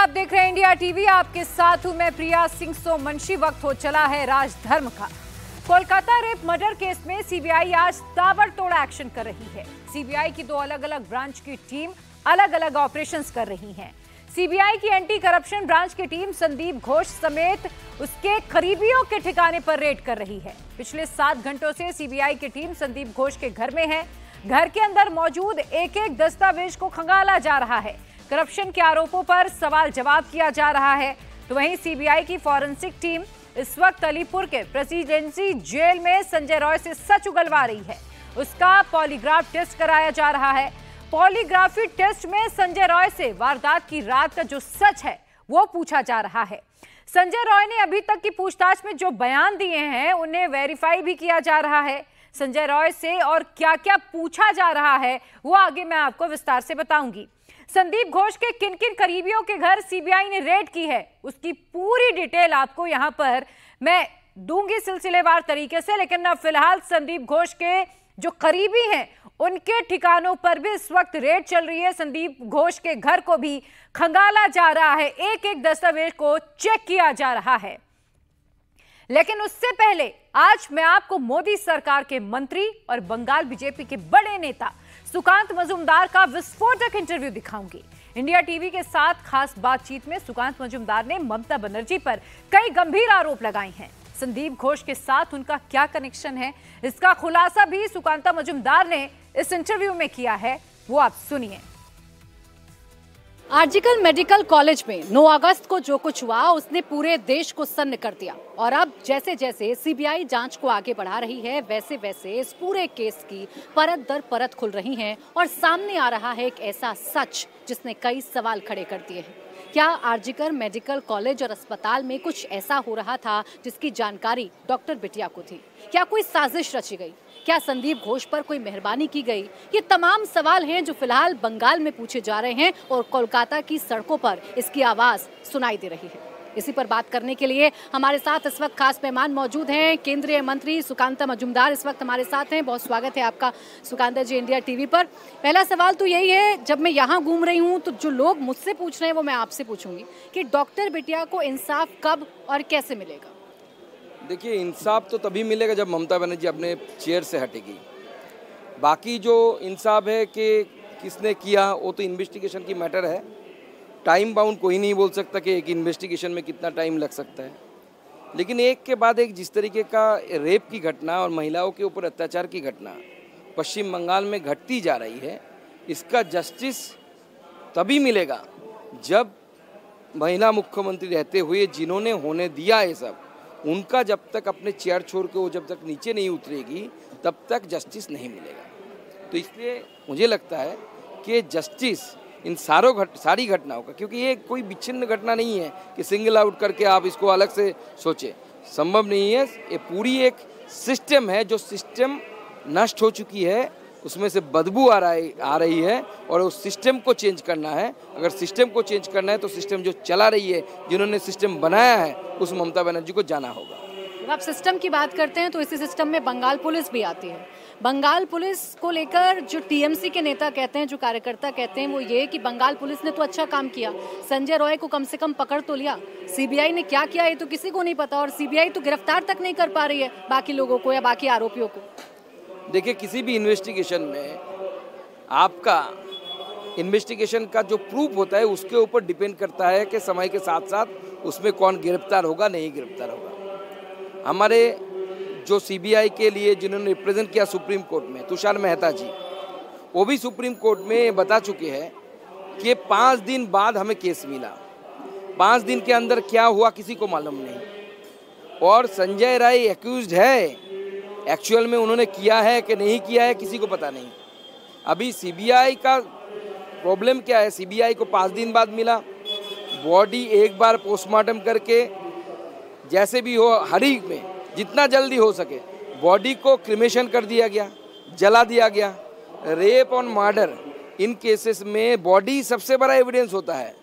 आप देख रहे हैं इंडिया टीवी। आपके साथ हूं मैं प्रिया सिंह सोमवंशी। वक्त हो चला है राजधर्म का। कोलकाता रेप मर्डर केस में सीबीआई आज ताबड़तोड़ एक्शन कर रही है। सीबीआई की दो अलग अलग ब्रांच की टीम अलग अलग ऑपरेशंस कर रही है। सीबीआई की एंटी करप्शन ब्रांच की टीम संदीप घोष समेत उसके करीबियों के ठिकाने पर रेड कर रही है। पिछले 7 घंटों से सीबीआई की टीम संदीप घोष के घर में है। घर के अंदर मौजूद एक एक दस्तावेज को खंगाला जा रहा है। करप्शन के आरोपों पर सवाल जवाब किया जा रहा है। तो वहीं सीबीआई की फॉरेंसिक टीम इस वक्त अलीपुर के प्रेसिडेंसी जेल में संजय रॉय से सच उगलवा रही है। उसका पॉलीग्राफ टेस्ट कराया जा रहा है। पॉलीग्राफी टेस्ट में संजय रॉय से वारदात की रात का जो सच है वो पूछा जा रहा है। संजय रॉय ने अभी तक की पूछताछ में जो बयान दिए हैं उन्हें वेरीफाई भी किया जा रहा है। संजय रॉय से और क्या क्या पूछा जा रहा है वो आगे मैं आपको विस्तार से बताऊंगी। संदीप घोष के किन किन करीबियों के घर सीबीआई ने रेड की है उसकी पूरी डिटेल आपको यहां पर मैं दूंगी सिलसिलेवार तरीके से। लेकिन अब फिलहाल संदीप घोष के जो करीबी हैं उनके ठिकानों पर भी इस वक्त रेड चल रही है। संदीप घोष के घर को भी खंगाला जा रहा है, एक एक दस्तावेज को चेक किया जा रहा है। लेकिन उससे पहले आज मैं आपको मोदी सरकार के मंत्री और बंगाल बीजेपी के बड़े नेता सुकांत मजूमदार का विस्फोटक इंटरव्यू दिखाऊंगी। इंडिया टीवी के साथ खास बातचीत में सुकांत मजूमदार ने ममता बनर्जी पर कई गंभीर आरोप लगाए हैं। संदीप घोष के साथ उनका क्या कनेक्शन है इसका खुलासा भी सुकांता मजूमदार ने इस इंटरव्यू में किया है, वो आप सुनिए। आर्जिकल मेडिकल कॉलेज में 9 अगस्त को जो कुछ हुआ उसने पूरे देश को सन्न कर दिया। और अब जैसे जैसे सीबीआई जांच को आगे बढ़ा रही है वैसे वैसे इस पूरे केस की परत दर परत खुल रही हैं और सामने आ रहा है एक ऐसा सच जिसने कई सवाल खड़े कर दिए हैं। क्या आर्जिकल मेडिकल कॉलेज और अस्पताल में कुछ ऐसा हो रहा था जिसकी जानकारी डॉक्टर बिटिया को थी? क्या कोई साजिश रची गई? क्या संदीप घोष पर कोई मेहरबानी की गई? ये तमाम सवाल हैं जो फिलहाल बंगाल में पूछे जा रहे हैं और कोलकाता की सड़कों पर इसकी आवाज सुनाई दे रही है। इसी पर बात करने के लिए हमारे साथ इस वक्त खास मेहमान मौजूद हैं। केंद्रीय मंत्री सुकांता मजूमदार इस वक्त हमारे साथ हैं। बहुत स्वागत है आपका सुकांता जी इंडिया टीवी पर। पहला सवाल तो यही है, जब मैं यहाँ घूम रही हूँ तो जो लोग मुझसे पूछ रहे हैं वो मैं आपसे पूछूंगी कि डॉक्टर बिटिया को इंसाफ कब और कैसे मिलेगा? देखिए, इंसाफ तो तभी मिलेगा जब ममता बनर्जी अपने चेयर से हटेगी। बाकी जो इंसाफ है कि किसने किया वो तो इन्वेस्टिगेशन की मैटर है। टाइम बाउंड कोई नहीं बोल सकता कि एक इन्वेस्टिगेशन में कितना टाइम लग सकता है। लेकिन एक के बाद एक जिस तरीके का रेप की घटना और महिलाओं के ऊपर अत्याचार की घटना पश्चिम बंगाल में घटती जा रही है, इसका जस्टिस तभी मिलेगा जब महिला मुख्यमंत्री रहते हुए जिन्होंने होने दिया ये सब, उनका जब तक अपने चेयर छोड़ के वो जब तक नीचे नहीं उतरेगी तब तक जस्टिस नहीं मिलेगा। तो इसलिए मुझे लगता है कि जस्टिस इन सारी घटनाओं का, क्योंकि ये कोई विच्छिन्न घटना नहीं है कि सिंगल आउट करके आप इसको अलग से सोचें, संभव नहीं है। ये पूरी एक सिस्टम है, जो सिस्टम नष्ट हो चुकी है, उसमें से बदबू आ रही है और उस सिस्टम को चेंज करना है। अगर सिस्टम को चेंज करना है तो सिस्टम जो चला रही है, जिन्होंने सिस्टम बनाया है, उस ममता बनर्जी को जाना होगा। जब आप सिस्टम की बात करते हैं तो इसी सिस्टम में बंगाल पुलिस भी आती है। बंगाल पुलिस को लेकर जो टीएमसी के नेता कहते हैं, जो कार्यकर्ता कहते हैं, वो ये कि बंगाल पुलिस ने तो अच्छा काम किया, संजय रॉय को कम से कम पकड़ तो लिया। सीबीआई ने क्या किया ये तो किसी को नहीं पता और सीबीआई तो गिरफ्तार तक नहीं कर पा रही है बाकी लोगों को या बाकी आरोपियों को। देखिए, किसी भी इन्वेस्टिगेशन में आपका इन्वेस्टिगेशन का जो प्रूफ होता है उसके ऊपर डिपेंड करता है कि समय के साथ साथ उसमें कौन गिरफ्तार होगा, नहीं गिरफ्तार होगा। हमारे जो सीबीआई के लिए जिन्होंने रिप्रेजेंट किया सुप्रीम कोर्ट में, तुषार मेहता जी, वो भी सुप्रीम कोर्ट में बता चुके हैं कि 5 दिन बाद हमें केस मिला। 5 दिन के अंदर क्या हुआ किसी को मालूम नहीं। और संजय राय एक्यूज्ड है, एक्चुअल में उन्होंने किया है कि नहीं किया है किसी को पता नहीं। अभी सीबीआई का प्रॉब्लम क्या है, सीबीआई को 5 दिन बाद मिला, बॉडी एक बार पोस्टमार्टम करके जैसे भी हो, हरी में जितना जल्दी हो सके बॉडी को क्रिमेशन कर दिया गया, जला दिया गया। रेप और मर्डर इन केसेस में बॉडी सबसे बड़ा एविडेंस होता है।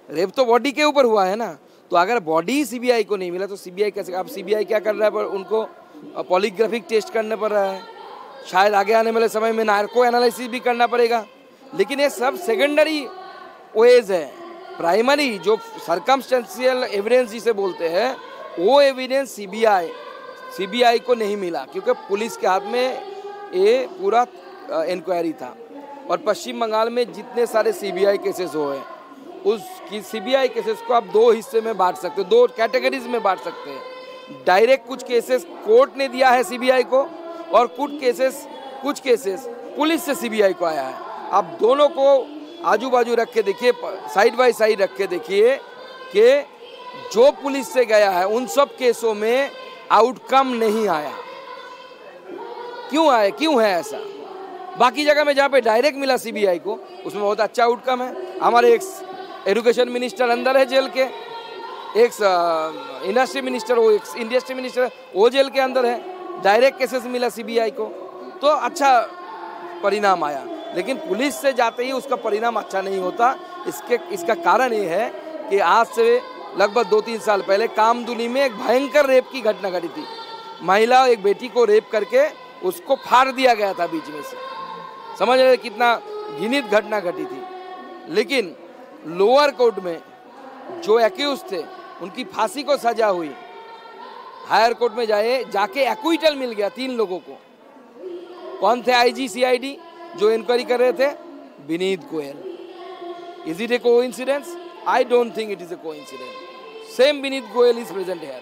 रेप तो बॉडी के ऊपर हुआ है ना, तो अगर बॉडी सीबीआई को नहीं मिला तो सीबीआई कैसे? अब सीबीआई क्या कर रहा है, पर उनको पॉलीग्राफिक टेस्ट करने पड़ रहा है। शायद आगे आने वाले समय में नार्को एनालिसिस भी करना पड़ेगा। लेकिन ये सब सेकेंडरी वेज है। प्राइमरी जो सर्कमस्टेंशियल एविडेंस जिसे बोलते हैं, वो एविडेंस सीबीआई को नहीं मिला, क्योंकि पुलिस के हाथ में ये पूरा इंक्वायरी था। और पश्चिम बंगाल में जितने सारे सीबीआई केसेस हुए, उस सीबीआई केसेस को आप दो हिस्से में बांट सकते हो, दो कैटेगरीज में बांट सकते हैं। डायरेक्ट कुछ केसेस कोर्ट ने दिया है सीबीआई को, और कुछ केसेस पुलिस से सीबीआई को आया है। आप दोनों को आजू बाजू रख के देखिए, साइड बाय साइड रख के देखिए कि जो पुलिस से गया है उन सब केसों में आउटकम नहीं आया। क्यों है ऐसा? बाकी जगह में जहाँ पे डायरेक्ट मिला सीबीआई को, उसमें बहुत अच्छा आउटकम है। हमारे एक एजुकेशन मिनिस्टर अंदर है जेल के, एक इंडस्ट्री मिनिस्टर, वो एक इंडस्ट्री मिनिस्टर वो जेल के अंदर है। डायरेक्ट केसेस मिला सीबीआई को, तो अच्छा परिणाम आया। लेकिन पुलिस से जाते ही उसका परिणाम अच्छा नहीं होता। इसका कारण ये है कि आज से लगभग 2-3 साल पहले कामदुनी में एक भयंकर रेप की घटना घटी थी। महिला एक बेटी को रेप करके उसको फाड़ दिया गया था बीच में से। समझ रहे कितना घृणित घटना घटी थी। लेकिन लोअर कोर्ट में जो एक्यूज थे उनकी फांसी को सजा हुई, हायर कोर्ट में जाके एक्विटल मिल गया 3 लोगों को। कौन थे? आईजी सीआईडी जो इंक्वायरी कर रहे थे, Vineet Goyal. Is it A coincidence? I don't think it is a coincidence. Same Vineet Goyal is present here.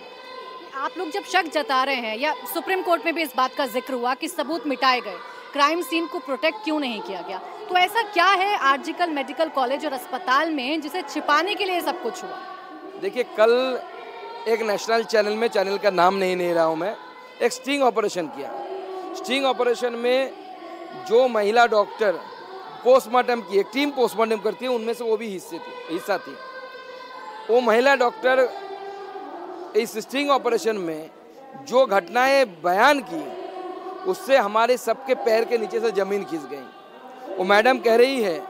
आप लोग जब शक जता रहे हैं, या सुप्रीम कोर्ट में भी इस बात का जिक्र हुआ कि सबूत मिटाए गए, क्राइम सीन को प्रोटेक्ट क्यों नहीं किया गया, तो ऐसा क्या है आरजीकर मेडिकल कॉलेज और अस्पताल में जिसे छिपाने के लिए सब कुछ हुआ? देखिए, कल एक नेशनल चैनल में, चैनल का नाम नहीं ले रहा हूँ मैं, एक स्टिंग ऑपरेशन किया। स्टिंग ऑपरेशन में जो महिला डॉक्टर पोस्टमार्टम की, एक टीम पोस्टमार्टम करती है, उनमें से वो भी हिस्सा थी। वो महिला डॉक्टर इस स्टिंग ऑपरेशन में जो घटनाएं बयान की, उससे हमारे सबके पैर के नीचे से जमीन खिंच गई। वो मैडम कह रही है,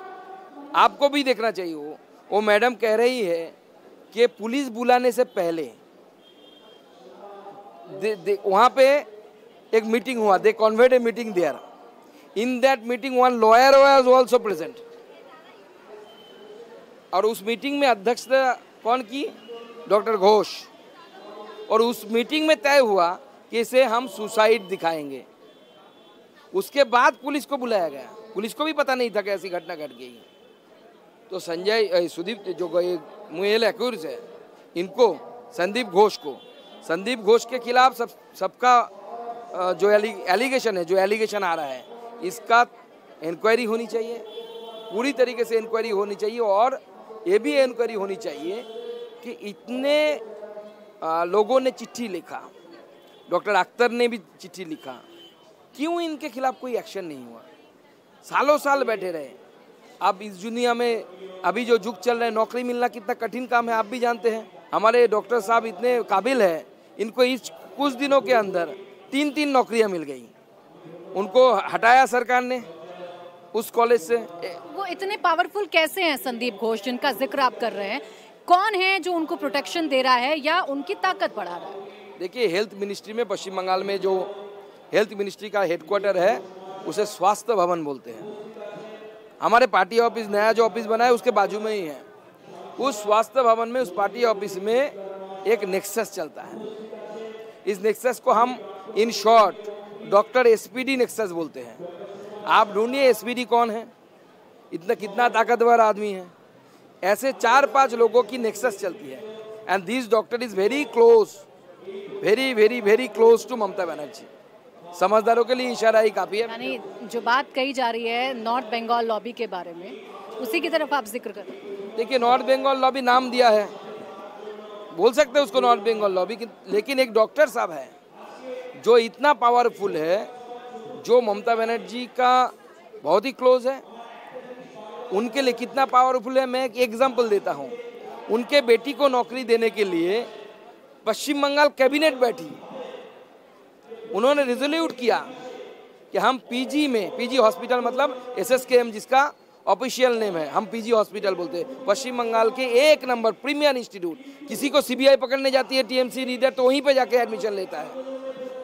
आपको भी देखना चाहिए, वो मैडम कह रही है कि पुलिस बुलाने से पहले वहाँ पे एक मीटिंग हुआ, they convened a meeting there. In that meeting one lawyer was also present. और उस मीटिंग में अध्यक्षता कौन की? डॉक्टर घोष। और उस मीटिंग में तय हुआ कि इसे हम सुसाइड दिखाएंगे। उसके बाद पुलिस को बुलाया गया। पुलिस को भी पता नहीं था कि ऐसी घटना घट गई। तो सुदीप जो मुएल एक्यूज है, इनको संदीप घोष के खिलाफ सबका जो एलिगेशन आ रहा है, इसका इंक्वायरी होनी चाहिए, पूरी तरीके से इंक्वायरी होनी चाहिए। और ये भी इंक्वायरी होनी चाहिए कि इतने लोगों ने चिट्ठी लिखा, डॉक्टर अख्तर ने भी चिट्ठी लिखा, क्यों इनके खिलाफ कोई एक्शन नहीं हुआ? सालों साल बैठे रहे। अब इस दुनिया में अभी जो युग चल रहा है, नौकरी मिलना कितना कठिन काम है, आप भी जानते हैं। हमारे डॉक्टर साहब इतने काबिल हैं, इनको इस कुछ दिनों के अंदर 3 नौकरियां मिल गई। उनको हटाया सरकार ने उस कॉलेज से। वो इतने पावरफुल कैसे हैं संदीप घोष, जिनका जिक्र आप कर रहे हैं? कौन है जो उनको प्रोटेक्शन दे रहा है या उनकी ताकत बढ़ा रहा है? देखिए, हेल्थ मिनिस्ट्री में, पश्चिम बंगाल में जो हेल्थ मिनिस्ट्री का हेडक्वार्टर है, उसे स्वास्थ्य भवन बोलते हैं। हमारे पार्टी ऑफिस, नया जो ऑफिस बना है, उसके बाजू में ही है। उस स्वास्थ्य भवन में, उस पार्टी ऑफिस में एक नेक्सस चलता है। इस नेक्सस को हम in short doctor SPD nexus बोलते हैं। आप ढूंढिए एसपीडी कौन है, कितना ताकतवर आदमी है। ऐसे 4-5 लोगों की नेक्सस चलती है। And this doctor is very close to Mamata Banerjee. समझदारों के लिए इशारा ही काफी है। यानी जो बात कही जा रही है नॉर्थ बंगाल लॉबी के बारे में, उसी की तरफ आप जिक्र कर रहे हैं। देखिए, नॉर्थ बंगाल लॉबी नाम दिया है, बोल सकते हैं उसको नॉर्थ बंगाल लॉबी, लेकिन एक डॉक्टर साहब है जो इतना पावरफुल है, जो ममता बनर्जी का बहुत ही क्लोज है। उनके लिए कितना पावरफुल है, मैं एक एग्जाम्पल देता हूँ। उनके बेटी को नौकरी देने के लिए पश्चिम बंगाल कैबिनेट बैठी, उन्होंने रिजोल्यूट किया कि हम पीजी हॉस्पिटल, मतलब एसएसकेएम जिसका ऑफिशियल नेम है, हम पीजी हॉस्पिटल बोलते हैं, पश्चिम बंगाल के 1 नंबर प्रीमियर इंस्टीट्यूट। किसी को सीबीआई पकड़ने जाती है, टीएमसी रीडर, तो वहीं पे जाके एडमिशन लेता है।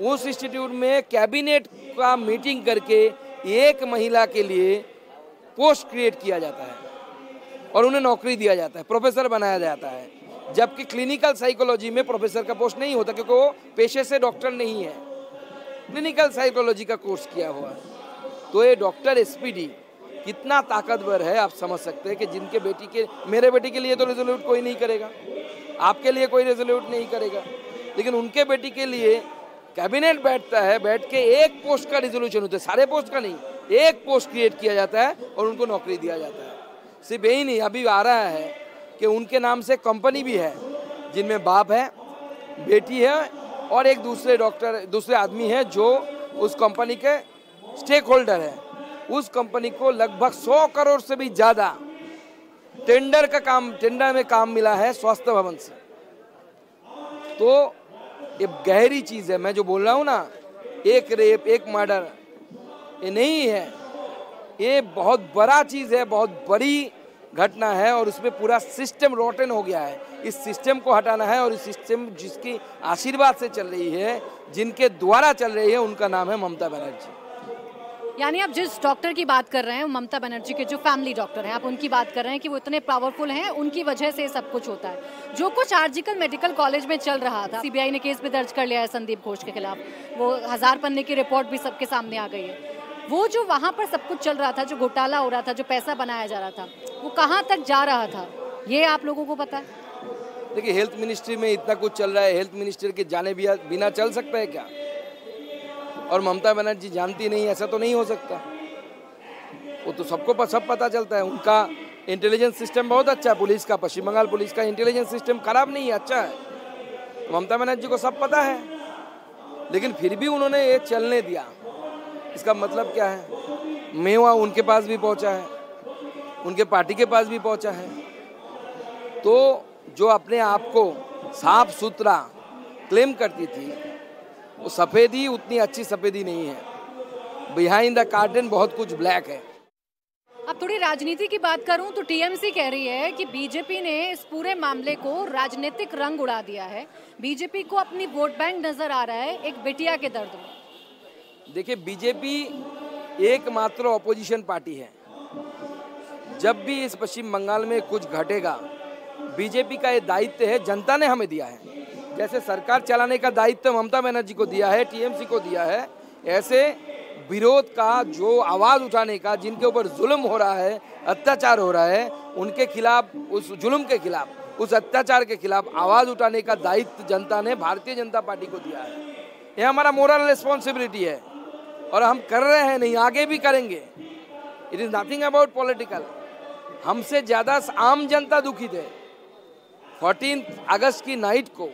उस इंस्टीट्यूट में कैबिनेट का मीटिंग करके एक महिला के लिए पोस्ट क्रिएट किया जाता है। और उन्हें नौकरी दिया जाता है, प्रोफेसर बनाया जाता है, जबकि क्लिनिकल साइकोलॉजी में प्रोफेसर का पोस्ट नहीं होता क्योंकि वो पेशे से डॉक्टर नहीं है, क्लिनिकल साइकोलॉजी का कोर्स किया हुआ है। तो ये डॉक्टर एसपीडी कितना ताकतवर है, आप समझ सकते हैं कि जिनके बेटी के, मेरे बेटी के लिए तो रेजोल्यूट कोई नहीं करेगा, आपके लिए कोई रेजोल्यूट नहीं करेगा, लेकिन उनके बेटी के लिए कैबिनेट बैठता है, बैठ के एक पोस्ट का रिजोल्यूशन होता है, सारे पोस्ट का नहीं, एक पोस्ट क्रिएट किया जाता है और उनको नौकरी दिया जाता है। सिर्फ यही नहीं, अभी आ रहा है कि उनके नाम से कंपनी भी है जिनमें बाप है, बेटी है और एक दूसरे आदमी है जो उस कंपनी के स्टेक होल्डर है। उस कंपनी को लगभग 100 करोड़ से भी ज़्यादा टेंडर में काम मिला है स्वास्थ्य भवन से। तो ये गहरी चीज़ है, मैं जो बोल रहा हूँ ना, एक रेप एक मर्डर ये नहीं है, ये बहुत बड़ा चीज़ है, बहुत बड़ी घटना है और उसमें पूरा सिस्टम रोटन हो गया है। इस सिस्टम को हटाना है और इस सिस्टम जिसकी आशीर्वाद से चल रही है, जिनके द्वारा चल रही है, उनका नाम है ममता बनर्जी। यानी आप जिस डॉक्टर की बात कर रहे हैं, ममता बनर्जी के जो फैमिली डॉक्टर हैं, आप उनकी बात कर रहे हैं कि वो इतने पावरफुल हैं, उनकी वजह से सब कुछ होता है। जो कुछ आरजीकर मेडिकल कॉलेज में चल रहा था, सीबीआई ने केस भी दर्ज कर लिया है संदीप घोष के खिलाफ, वो 1000 पन्ने की रिपोर्ट भी सबके सामने आ गई है। वो जो वहाँ पर सब कुछ चल रहा था, जो घोटाला हो रहा था, जो पैसा बनाया जा रहा था, वो कहाँ तक जा रहा था, ये आप लोगों को पता है? देखिए, हेल्थ मिनिस्ट्री में इतना कुछ चल रहा है, हेल्थ मिनिस्ट्री के जाने बिना चल सकता है क्या? और ममता बनर्जी जानती नहीं, ऐसा तो नहीं हो सकता। वो तो सबको सब पता चलता है। उनका इंटेलिजेंस सिस्टम बहुत अच्छा है, पुलिस का, पश्चिम बंगाल पुलिस का इंटेलिजेंस सिस्टम खराब नहीं है, अच्छा है। ममता बनर्जी को सब पता है, लेकिन फिर भी उन्होंने ये चलने दिया। इसका मतलब क्या है? मेवा उनके पास भी पहुंचा है, उनके पार्टी के पास भी पहुंचा है। तो जो अपने आप को साफ सुथरा क्लेम करती थी, वो सफ़ेदी उतनी अच्छी सफ़ेदी नहीं है, बिहाइंड द कर्टन बहुत कुछ ब्लैक है। अब थोड़ी राजनीति की बात करूं तो टीएमसी कह रही है कि बीजेपी ने इस पूरे मामले को राजनीतिक रंग उड़ा दिया है, बीजेपी को अपनी वोट बैंक नजर आ रहा है एक बिटिया के दर्द में। देखिए, बीजेपी एकमात्र ऑपोजिशन पार्टी है। जब भी इस पश्चिम बंगाल में कुछ घटेगा, बीजेपी का ये दायित्व है, जनता ने हमें दिया है। जैसे सरकार चलाने का दायित्व ममता बनर्जी को दिया है, टीएमसी को दिया है, ऐसे विरोध का, जो आवाज़ उठाने का, जिनके ऊपर जुल्म हो रहा है, अत्याचार हो रहा है, उनके खिलाफ, उस जुल्म के खिलाफ, उस अत्याचार के खिलाफ आवाज़ उठाने का दायित्व जनता ने भारतीय जनता पार्टी को दिया है। ये हमारा मोरल रिस्पॉन्सिबिलिटी है और हम कर रहे हैं, नहीं आगे भी करेंगे। It is nothing about political. हमसे ज़्यादा आम जनता दुखित है। 14 अगस्त की नाइट को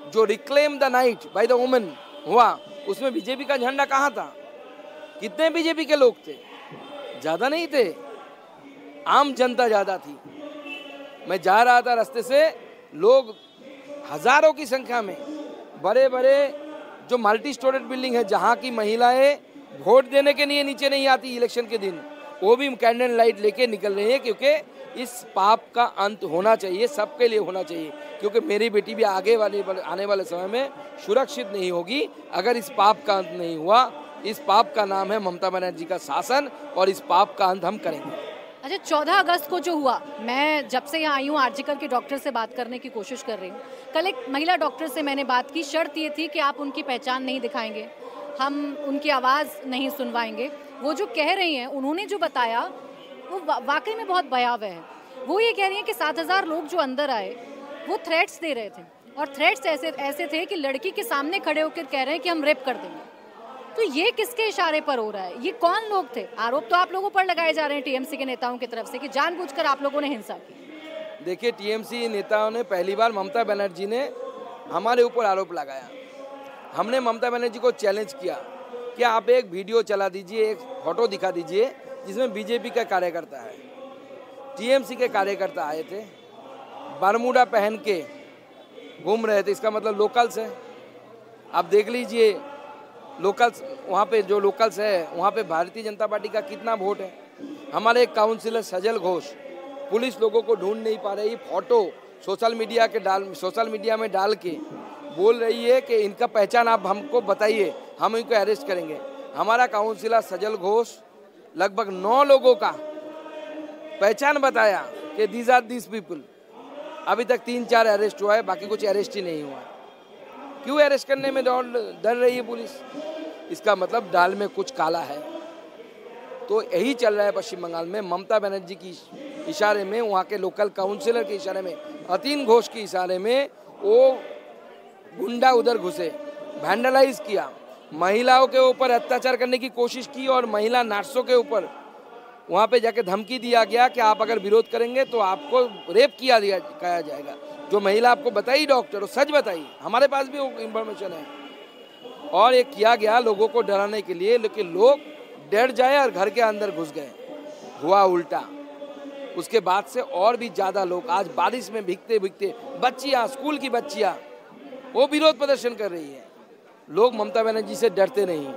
जो reclaim the night by the women हुआ, उसमें बीजेपी का झंडा कहाँ था? कितने बीजेपी के लोग थे? ज़्यादा नहीं थे, आम जनता ज़्यादा थी। मैं जा रहा था रास्ते से, लोग हजारों की संख्या में, बड़े बड़े जो मल्टी स्टोरेड बिल्डिंग है, जहाँ की महिलाएं वोट देने के लिए नीचे नहीं आती इलेक्शन के दिन, वो भी कैंडल लाइट लेके निकल रही है, क्योंकि इस पाप का अंत होना चाहिए, सबके लिए होना चाहिए। क्योंकि मेरी बेटी भी आने वाले समय में सुरक्षित नहीं होगी अगर इस पाप का अंत नहीं हुआ। इस पाप का नाम है ममता बनर्जी का शासन और इस पाप का अंत हम करेंगे। अच्छा, 14 अगस्त को जो हुआ, मैं जब से यहाँ आई हूँ आरजीकर के डॉक्टर से बात करने की कोशिश कर रही हूँ। कल एक महिला डॉक्टर से मैंने बात की, शर्त ये थी कि आप उनकी पहचान नहीं दिखाएंगे, हम उनकी आवाज़ नहीं सुनवाएंगे। वो जो कह रही हैं, उन्होंने जो बताया वो वाकई में बहुत भयावह है। वो ये कह रही हैं कि 7000 लोग जो अंदर आए वो थ्रेट्स दे रहे थे, और थ्रेट्स ऐसे थे कि लड़की के सामने खड़े होकर कह रहे हैं कि हम रेप कर देंगे। तो ये किसके इशारे पर हो रहा है? ये कौन लोग थे? आरोप तो आप लोगों पर लगाए जा रहे हैं टीएमसी के नेताओं की तरफ से कि जानबूझकर आप लोगों ने हिंसा की। देखिए, टीएमसी नेताओं ने पहली बार ममता बनर्जी ने हमारे ऊपर आरोप लगाया। हमने ममता बनर्जी को चैलेंज किया कि आप एक वीडियो चला दीजिए, एक फोटो दिखा दीजिए जिसमें बीजेपी का कार्यकर्ता है। टीएमसी के कार्यकर्ता आए थे, बरमूडा पहन के घूम रहे थे, इसका मतलब लोकल्स है। आप देख लीजिए लोकल्स, वहाँ पे जो लोकल्स है वहाँ पे भारतीय जनता पार्टी का कितना वोट है। हमारे एक काउंसिलर सजल घोष पुलिस लोगों को ढूंढ नहीं पा रही, फोटो सोशल मीडिया में डाल के बोल रही है कि इनका पहचान आप हमको बताइए, हम इनको अरेस्ट करेंगे। हमारा काउंसिलर सजल घोष लगभग 9 लोगों का पहचान बताया कि दीज आर दिस पीपल। अभी तक 3-4 अरेस्ट हुआ है, बाकी कुछ अरेस्ट ही नहीं हुआ। क्यों अरेस्ट करने में डर रही है पुलिस? इसका मतलब दाल में कुछ काला है। तो यही चल रहा है पश्चिम बंगाल में। ममता बनर्जी की इशारे में, वहाँ के लोकल काउंसिलर के इशारे में, अतीन घोष के इशारे में वो गुंडा उधर घुसे, वैंडलाइज किया, महिलाओं के ऊपर अत्याचार करने की कोशिश की और महिला नर्सों के ऊपर वहाँ पे जाके धमकी दिया गया कि आप अगर विरोध करेंगे तो आपको रेप किया जाएगा। जो महिला आपको बताई डॉक्टर, वो सच बताई, हमारे पास भी वो इंफॉर्मेशन है। और ये किया गया लोगों को डराने के लिए, लेकिन लोग डर जाए और घर के अंदर घुस गए। हुआ उल्टा। उसके बाद से और भी ज़्यादा लोग आज बारिश में भीगते भीगते, बच्चियाँ, स्कूल की बच्चियाँ, वो विरोध प्रदर्शन कर रही है। लोग ममता बनर्जी से डरते नहीं।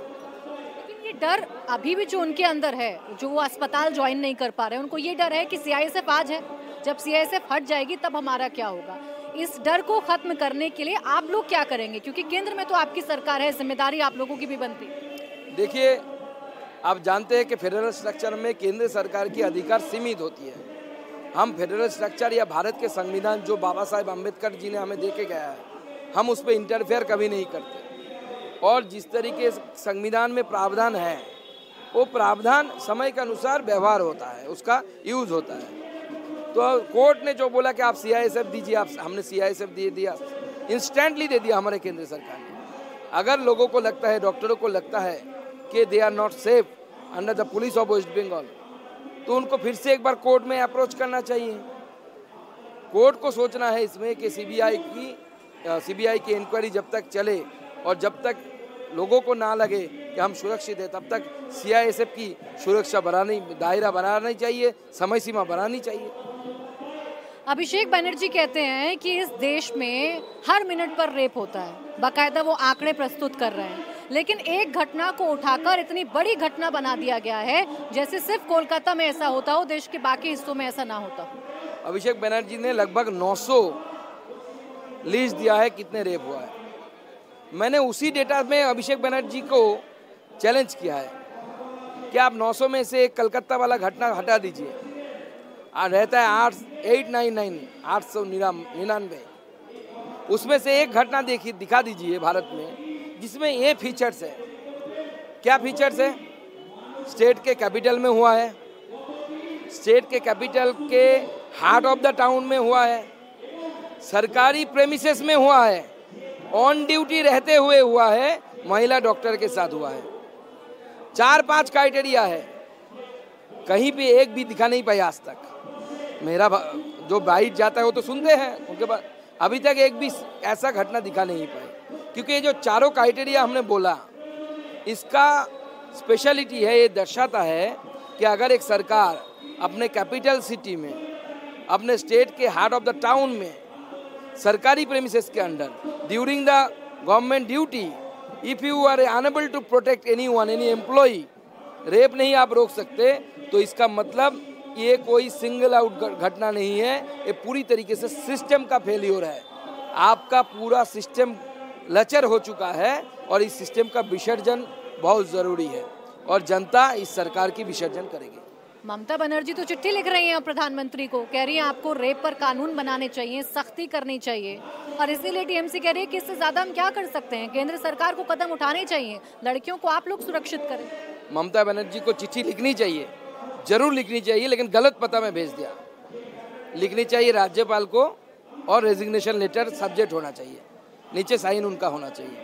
लेकिन ये डर अभी भी जो उनके अंदर है, जो वो अस्पताल ज्वाइन नहीं कर पा रहे हैं, उनको ये डर है कि सीआईएसएफ आज है, जब सीआईएसएफ हट जाएगी तब हमारा क्या होगा। इस डर को खत्म करने के लिए आप लोग क्या करेंगे? क्योंकि केंद्र में तो आपकी सरकार है, जिम्मेदारी आप लोगों की भी बनती है। देखिए, आप जानते हैं कि फेडरल स्ट्रक्चर में केंद्र सरकार की अधिकार सीमित होती है। हम फेडरल स्ट्रक्चर या भारत के संविधान जो बाबा साहेब अम्बेडकर जी ने हमें दे के गया है, हम उस पर इंटरफेयर कभी नहीं करते। और जिस तरीके संविधान में प्रावधान है, वो प्रावधान समय के अनुसार व्यवहार होता है, उसका यूज होता है। तो कोर्ट ने जो बोला कि आप सीआईएसएफ दीजिए, आप हमने सीआईएसएफ दिया, इंस्टेंटली दे दिया हमारे केंद्र सरकार ने। अगर लोगों को लगता है, डॉक्टरों को लगता है कि they are not safe under the police of West Bengal, तो उनको फिर से एक बार कोर्ट में अप्रोच करना चाहिए। कोर्ट को सोचना है इसमें कि सीबीआई की इंक्वायरी जब तक चले और जब तक लोगों को ना लगे कि हम सुरक्षित हैं, तब तक सीआईएसएफ की सुरक्षा दायरा बनानी चाहिए, समय सीमा बनानी चाहिए। अभिषेक बनर्जी कहते हैं कि इस देश में हर मिनट पर रेप होता है, बाकायदा वो आंकड़े प्रस्तुत कर रहे हैं, लेकिन एक घटना को उठाकर इतनी बड़ी घटना बना दिया गया है जैसे सिर्फ कोलकाता में ऐसा होता हो, देश के बाकी हिस्सों में ऐसा ना होता हो। अभिषेक बनर्जी ने लगभग 900 लिस्ट दिया है कितने रेप हुआ है। मैंने उसी डेटा में अभिषेक बनर्जी को चैलेंज किया है कि आप 900 में से एक कलकत्ता वाला घटना हटा दीजिए, रहता है 899, उसमें से एक घटना दिखा दीजिए भारत में जिसमें ये फीचर्स है। क्या फीचर्स है? स्टेट के कैपिटल में हुआ है, स्टेट के कैपिटल के हार्ट ऑफ द टाउन में हुआ है, सरकारी प्रेमिसेस में हुआ है, ऑन ड्यूटी रहते हुए हुआ है, महिला डॉक्टर के साथ हुआ है। 4-5 क्राइटेरिया है, कहीं पे एक भी दिखा नहीं पाया आज तक। मेरा जो बाइट जाता है वो तो सुनते हैं, उनके पास अभी तक एक भी ऐसा घटना दिखा नहीं पाई। क्योंकि ये जो चारों क्राइटेरिया हमने बोला, इसका स्पेशलिटी है, ये दर्शाता है कि अगर एक सरकार अपने कैपिटल सिटी में, अपने स्टेट के हार्ट ऑफ द टाउन में, सरकारी प्रेमिसेस के under, during the government duty, if you are unable to protect anyone, any employee, rape नहीं आप रोक सकते, तो इसका मतलब ये कोई सिंगल आउट घटना नहीं है, ये पूरी तरीके से सिस्टम का फेल्योर है। आपका पूरा सिस्टम लचर हो चुका है और इस सिस्टम का विसर्जन बहुत ज़रूरी है और जनता इस सरकार की विसर्जन करेगी। ममता बनर्जी तो चिट्ठी लिख रही हैं प्रधानमंत्री को, कह रही हैं आपको रेप पर कानून बनाने चाहिए, सख्ती करनी चाहिए, और इसीलिए टीएमसी कह रही है कि इससे ज्यादा हम क्या कर सकते हैं, केंद्र सरकार को कदम उठाने चाहिए, लड़कियों को आप लोग सुरक्षित करें। ममता बनर्जी को चिट्ठी लिखनी चाहिए, जरूर लिखनी चाहिए, लेकिन गलत पता में भेज दिया। लिखनी चाहिए राज्यपाल को और रेजिग्नेशन लेटर सब्जेक्ट होना चाहिए, नीचे साइन उनका होना चाहिए।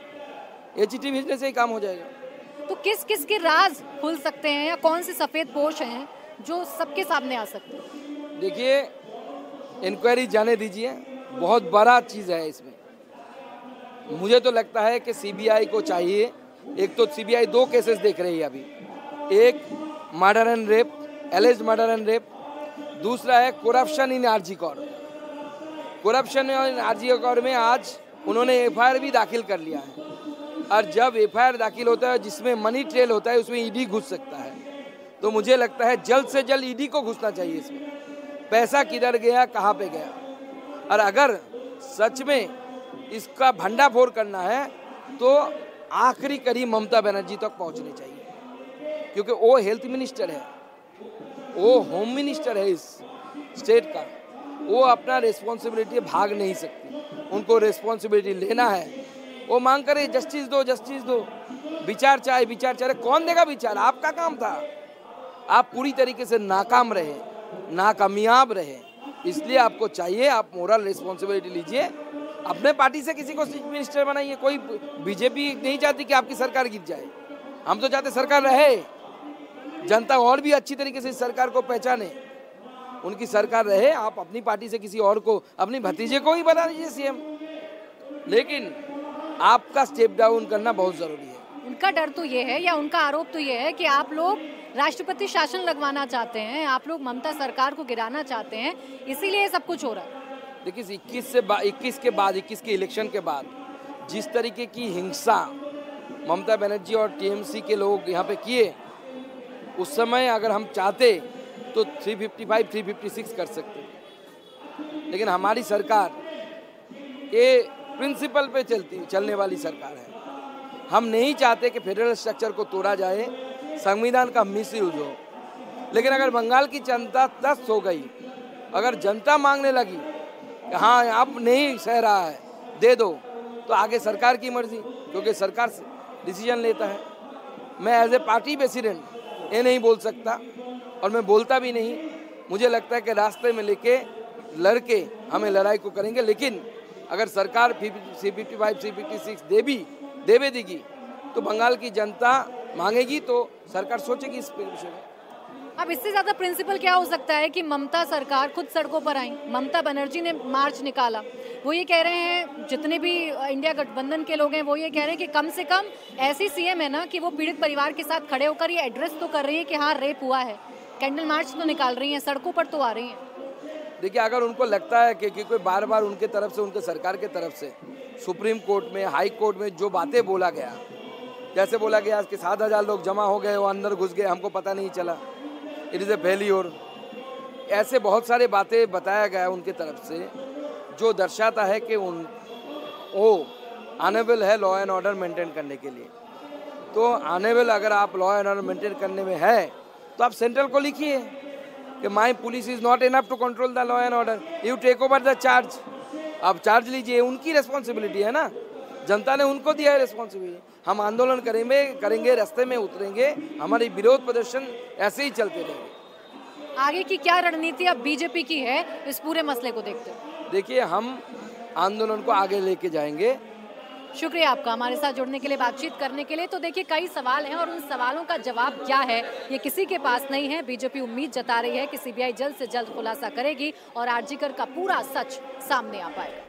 ये चिट्ठी भेजने से ही काम हो जाएगा। तो किस किस के राज खुल सकते हैं या कौन से सफेद पोश हैं जो सबके सामने आ सकते हैं? देखिए, इंक्वायरी जाने दीजिए, बहुत बड़ा चीज़ है इसमें। मुझे तो लगता है कि सीबीआई को चाहिए, एक तो सीबीआई 2 केसेस देख रही है अभी, एक murder and rape, alleged murder and rape, दूसरा है corruption in RG Kar. Corruption in RG Kar में आज उन्होंने एफआईआर भी दाखिल कर लिया है, और जब एफआईआर दाखिल होता है जिसमें मनी ट्रेल होता है, उसमें ईडी घुस सकता है। तो मुझे लगता है जल्द से जल्द ईडी को घुसना चाहिए इसमें, पैसा किधर गया, कहाँ पे गया, और अगर सच में इसका भंडाफोड़ करना है तो आखिरी कड़ी ममता बनर्जी तक पहुँचनी चाहिए, क्योंकि वो हेल्थ मिनिस्टर है, वो होम मिनिस्टर है इस स्टेट का, वो अपना रिस्पॉन्सिबिलिटी भाग नहीं सकती, उनको रिस्पॉन्सिबिलिटी लेना है। वो मांग करे जस्टिस दो, जस्टिस दो, विचार चाहे, विचार चाहे, कौन देगा विचार? आपका काम था, आप पूरी तरीके से नाकाम रहे, नाकामयाब रहे, इसलिए आपको चाहिए आप मोरल रिस्पॉन्सिबिलिटी लीजिए, अपने पार्टी से किसी को चीफ मिनिस्टर बनाइए। कोई बीजेपी नहीं चाहती कि आपकी सरकार गिर जाए, हम तो चाहते सरकार रहे, जनता और भी अच्छी तरीके से इस सरकार को पहचाने, उनकी सरकार रहे। आप अपनी पार्टी से किसी और को, अपनी भतीजे को ही बना लीजिए सीएम, लेकिन आपका स्टेप डाउन करना बहुत जरूरी है। उनका डर तो ये है, या उनका आरोप तो ये है कि आप लोग राष्ट्रपति शासन लगवाना चाहते हैं, आप लोग ममता सरकार को गिराना चाहते हैं, इसीलिए ये सब कुछ हो रहा है। देखिए 21 के इलेक्शन के बाद जिस तरीके की हिंसा ममता बनर्जी और टीएमसी के लोग यहाँ पे किए, उस समय अगर हम चाहते तो 355, 356 कर सकते, लेकिन हमारी सरकार ये प्रिंसिपल पे चलने वाली सरकार है। हम नहीं चाहते कि फेडरल स्ट्रक्चर को तोड़ा जाए, संविधान का मिसयूज हो, लेकिन अगर बंगाल की जनता तस्त हो गई, अगर जनता मांगने लगी कि हाँ आप नहीं सह रहा है दे दो, तो आगे सरकार की मर्जी, क्योंकि सरकार डिसीजन लेता है। मैं एज ए पार्टी प्रेसिडेंट ये नहीं बोल सकता और मैं बोलता भी नहीं। मुझे लगता है कि रास्ते में लेके लड़के हमें लड़ाई को करेंगे, लेकिन अगर सरकार 355, 356 देवे देगी तो बंगाल की जनता मांगेगी तो सरकार सोचेगी इस विषय में। अब इससे ज्यादा प्रिंसिपल क्या हो सकता है कि ममता सरकार खुद सड़कों पर आई, ममता बनर्जी ने मार्च निकाला, वो ये कह रहे हैं, जितने भी इंडिया गठबंधन के लोग हैं वो ये कह रहे हैं कि कम से कम ऐसी सीएम है ना कि वो पीड़ित परिवार के साथ खड़े होकर ये एड्रेस तो कर रही है कि हाँ रेप हुआ है, कैंडल मार्च तो निकाल रही हैं, सड़कों पर तो आ रही हैं। देखिए अगर उनको लगता है कि कोई बार बार उनके तरफ से, उनके सरकार के तरफ से सुप्रीम कोर्ट में, हाई कोर्ट में जो बातें बोला गया, जैसे बोला गया कि 7,000 लोग जमा हो गए, वो अंदर घुस गए, हमको पता नहीं चला, इट इज़ ए फेलियर, ऐसे बहुत सारे बातें बताया गया उनके तरफ से, जो दर्शाता है कि वो अनेबल है लॉ एंड ऑर्डर मेंटेन करने के लिए। तो अनेबल अगर आप लॉ एंड ऑर्डर मेंटेन करने में है तो आप सेंट्रल को लिखिए कि my police is not enough to control the law and order, you take over the charge. आप चार्ज लीजिए, उनकी रिस्पॉन्सिबिलिटी है ना, जनता ने उनको दिया है रिस्पॉन्सिबिलिटी। हम आंदोलन करेंगे, रास्ते में उतरेंगे, हमारी विरोध प्रदर्शन ऐसे ही चलते रहेंगे। आगे की क्या रणनीति अब बीजेपी की है इस पूरे मसले को देखते हुए? देखिए हम आंदोलन को आगे लेके जाएंगे। शुक्रिया आपका हमारे साथ जुड़ने के लिए, बातचीत करने के लिए। तो देखिए कई सवाल हैं और उन सवालों का जवाब क्या है ये किसी के पास नहीं है। बीजेपी उम्मीद जता रही है कि सीबीआई जल्द से जल्द खुलासा करेगी और आरजीकर का पूरा सच सामने आ पाएगा।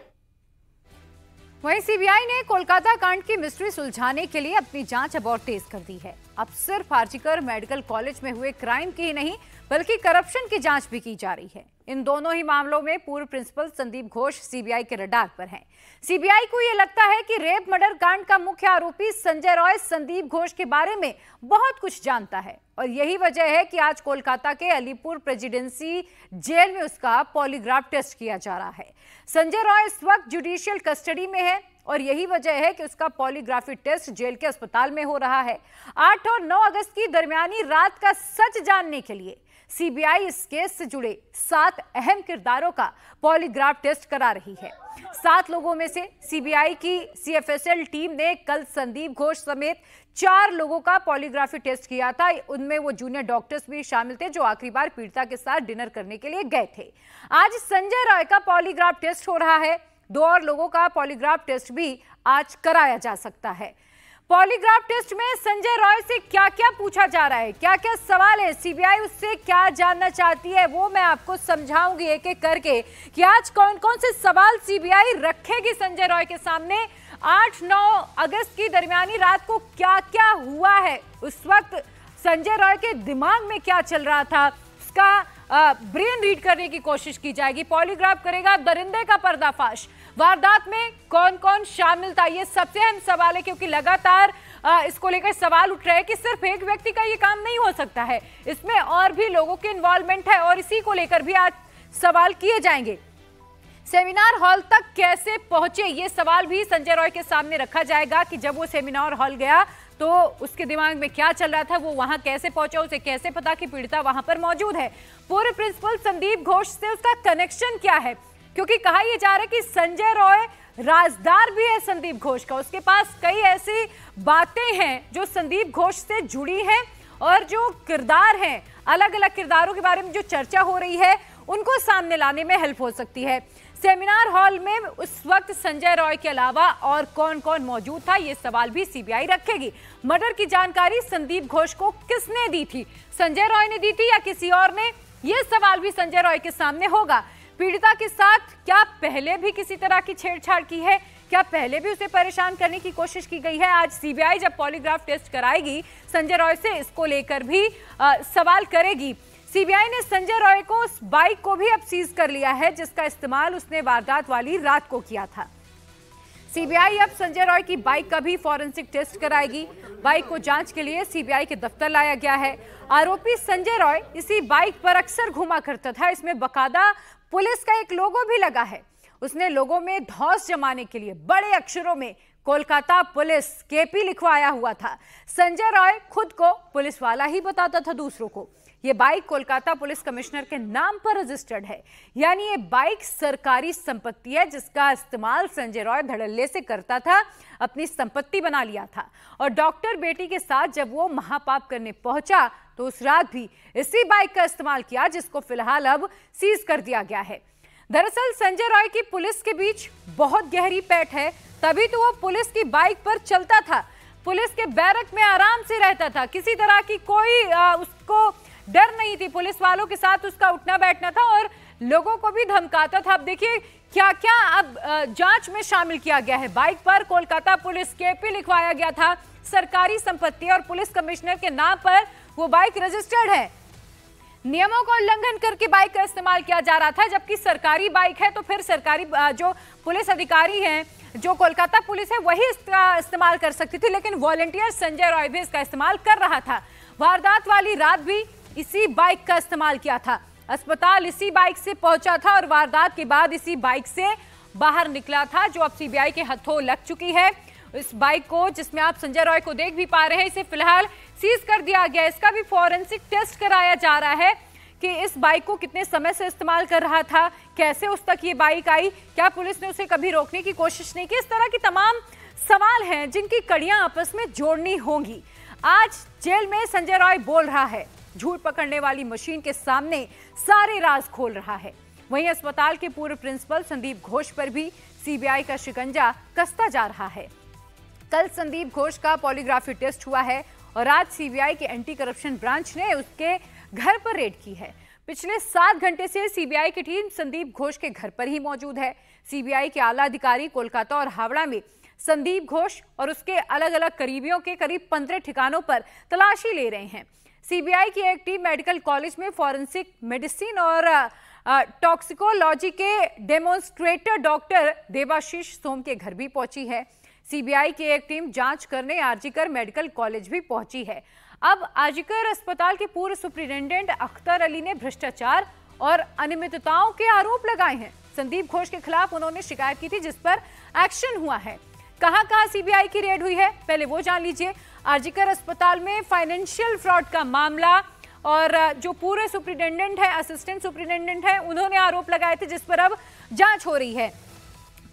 वहीं सीबीआई ने कोलकाता कांड की मिस्ट्री सुलझाने के लिए अपनी जांच अब और तेज कर दी है। अब सिर्फ आरजीकर मेडिकल कॉलेज में हुए क्राइम की ही नहीं बल्कि करप्शन की जांच भी की जा रही है। इन दोनों ही मामलों में पूर्व प्रिंसिपल संदीप घोष सीबीआई के रडार पर हैं। सीबीआई को यह लगता है कि रेप मर्डर कांड का मुख्य आरोपी संजय रॉय संदीप घोष के बारे में बहुत कुछ जानता है और यही वजह है कि आज कोलकाता के अलीपुर प्रेसिडेंसी जेल में उसका पॉलीग्राफ टेस्ट किया जा रहा है। संजय रॉय इस वक्त जुडिशियल कस्टडी में है और यही वजह है कि उसका पॉलीग्राफी टेस्ट जेल के अस्पताल में हो रहा है। 8 और 9 अगस्त की दरमियानी रात का सच जानने के लिए सीबीआई इस केस से जुड़े 7 अहम किरदारों का पॉलीग्राफ टेस्ट करा रही है। 7 लोगों में से सीबीआई की सीएफएसएल टीम ने कल संदीप घोष समेत 4 लोगों का पॉलीग्राफी टेस्ट किया था। उनमें वो जूनियर डॉक्टर्स भी शामिल थे जो आखिरी बार पीड़िता के साथ डिनर करने के लिए गए थे। आज संजय रॉय का पॉलीग्राफ टेस्ट हो रहा है। 2 और लोगों का पॉलीग्राफ टेस्ट भी आज कराया जा सकता है। पॉलीग्राफ टेस्ट में संजय रॉय से क्या क्या पूछा जा रहा है, क्या क्या सवाल है, सीबीआई उससे क्या जानना चाहती है, वो मैं आपको समझाऊंगी एक एक करके कि आज कौन कौन से सवाल सीबीआई रखेगी संजय रॉय के सामने। 8-9 अगस्त की दरमियानी रात को क्या क्या हुआ है, उस वक्त संजय रॉय के दिमाग में क्या चल रहा था, उसका ब्रेन रीड करने की कोशिश की जाएगी। पॉलीग्राफ करेगा दरिंदे का पर्दाफाश, वारदात में कौन कौन शामिल था, ये सबसे अहम सवाल है क्योंकि लगातार इसको लेकर सवाल उठ रहे हैं कि सिर्फ एक व्यक्ति का ये काम नहीं हो सकता है, इसमें और भी लोगों की इन्वॉल्वमेंट है और इसी को लेकर भी आज सवाल किए जाएंगे। सेमिनार हॉल तक कैसे पहुंचे, ये सवाल भी संजय रॉय के सामने रखा जाएगा कि जब वो सेमिनार हॉल गया तो उसके दिमाग में क्या चल रहा था, वो वहां कैसे पहुंचा, उसे कैसे पता कि पीड़िता वहां पर मौजूद है। पूर्व प्रिंसिपल संदीप घोष से उसका कनेक्शन क्या है, क्योंकि कहा यह जा रहा है कि संजय रॉय राजदार भी है संदीप घोष का। उसके पास कई ऐसी बातें हैं जो संदीप घोष से जुड़ी हैं और जो किरदार हैं, अलग अलग किरदारों के बारे में जो चर्चा हो रही है उनको सामने लाने में हेल्प हो सकती है। सेमिनार हॉल में उस वक्त संजय रॉय के अलावा और कौन कौन मौजूद था, ये सवाल भी सीबीआई रखेगी। मर्डर की जानकारी संदीप घोष को किसने दी थी, संजय रॉय ने दी थी या किसी और ने, ये सवाल भी संजय रॉय के सामने होगा। पीड़िता के साथ क्या पहले भी किसी तरह की छेड़छाड़ की है, क्या पहले भी उसे परेशान करने की कोशिश की गई है? आज सीबीआई जब पॉलीग्राफ टेस्ट कराएगी संजय रॉय से, इसको लेकर भी सवाल करेगी। सीबीआई ने संजय रॉय को उस बाइक को भी अब सीज कर लिया है जिसका इस्तेमाल उसने वारदात वाली रात को किया था। सीबीआई अब संजय रॉय की बाइक का भी फॉरेंसिक टेस्ट कराएगी। बाइक को जांच के लिए सीबीआई के दफ्तर लाया गया है। आरोपी संजय रॉय इसी बाइक पर अक्सर घुमा करता था। इसमें बकायदा पुलिस का एक लोगो भी लगा है। उसने लोगों में धौंस जमाने के लिए बड़े अक्षरों में कोलकाता पुलिस केपी लिखवाया हुआ था। संजय रॉय खुद को पुलिस वाला ही बताता था दूसरों को। ये बाइक कोलकाता पुलिस कमिश्नर के नाम पर रजिस्टर्ड है, यानी ये बाइक सरकारी संपत्ति है जिसका इस्तेमाल संजय रॉय धड़ल्ले से करता था, अपनी संपत्ति बना लिया था। और डॉक्टर बेटी के साथ जब वो महापाप करने पहुंचा तो उस रात भी इसी बाइक का इस्तेमाल किया, जिसको फिलहाल अब सीज कर दिया गया है। दरअसल संजय रॉय की पुलिस के बीच बहुत गहरी पैठ है, तभी तो वो पुलिस की बाइक पर चलता था, पुलिस के बैरक में आराम से रहता था, किसी तरह की कोई उसको डर नहीं थी। पुलिस वालों के साथ उसका उठना बैठना था और लोगों को भी धमकाता था। अब देखिए क्या क्या अब जांच में शामिल किया गया है। बाइक पर कोलकाता पुलिस केपी लिखवाया गया था, सरकारी संपत्ति और पुलिस कमिश्नर के नाम पर वो बाइक रजिस्टर्ड है। नियमों का उल्लंघन करके बाइक का इस्तेमाल किया जा रहा था, जबकि सरकारी बाइक है तो फिर सरकारी जो पुलिस अधिकारी हैं, जो कोलकाता पुलिस है, वही इसका इस्तेमाल कर सकती थी, लेकिन वॉलंटियर संजय रॉय भी इसका इस्तेमाल कर रहा था। वारदात वाली रात भी इसी बाइक का इस्तेमाल किया था। अस्पताल इसी बाइक से पहुंचा था और वारदात के बाद इसी बाइक से बाहर निकला था, जो अब सीबीआई के हाथों लग चुकी है। इस बाइक को, जिसमें आप संजय रॉय को देख भी पा रहे हैं, इसे फिलहाल सीज कर दिया गया। इसका भी फॉरेंसिक टेस्ट कराया जा रहा है कि इस बाइक को कितने समय से इस्तेमाल कर रहा था, कैसे उस तक ये बाइक आई, क्या पुलिस ने उसे कभी रोकने की कोशिश नहीं की। इस तरह की तमाम सवाल हैं जिनकी कड़ियां आपस में जोड़नी होंगी। आज जेल में संजय रॉय बोल रहा है, झूठ पकड़ने वाली मशीन के सामने सारे राज खोल रहा है। वहीं अस्पताल के पूर्व प्रिंसिपल संदीप घोष पर भी सीबीआई का शिकंजा कसता जा रहा है। कल संदीप घोष का पॉलीग्राफी टेस्ट हुआ है और आज सीबीआई के एंटी करप्शन ब्रांच ने उसके घर पर रेड की है। पिछले 7 घंटे से सीबीआई की टीम संदीप घोष के घर पर ही मौजूद है। सीबीआई के आला अधिकारी कोलकाता और हावड़ा में संदीप घोष और उसके अलग अलग करीबियों के करीब 15 ठिकानों पर तलाशी ले रहे हैं। सीबीआई की एक टीम मेडिकल कॉलेज में फॉरेंसिक मेडिसिन और टॉक्सिकोलॉजी के डेमोन्स्ट्रेटर डॉक्टर देवाशीष सोम के घर भी पहुंची है। सीबीआई की एक टीम जांच करने आरजीकर मेडिकल कॉलेज भी पहुंची है। अब आरजीकर अस्पताल के पूर्व सुप्रिंटेंडेंट अख्तर अली ने भ्रष्टाचार और अनियमितताओं के आरोप लगाए हैं। संदीप घोष के खिलाफ उन्होंने शिकायत की थी, जिस पर एक्शन हुआ है। कहां सीबीआई की रेड हुई है, पहले वो जान लीजिए। आरजीकर अस्पताल में फाइनेंशियल फ्रॉड का मामला, और जो पूरे सुप्रिंटेंडेंट है, असिस्टेंट सुप्रिंटेंडेंट है, उन्होंने आरोप लगाए थे, जिस पर अब जांच हो रही है।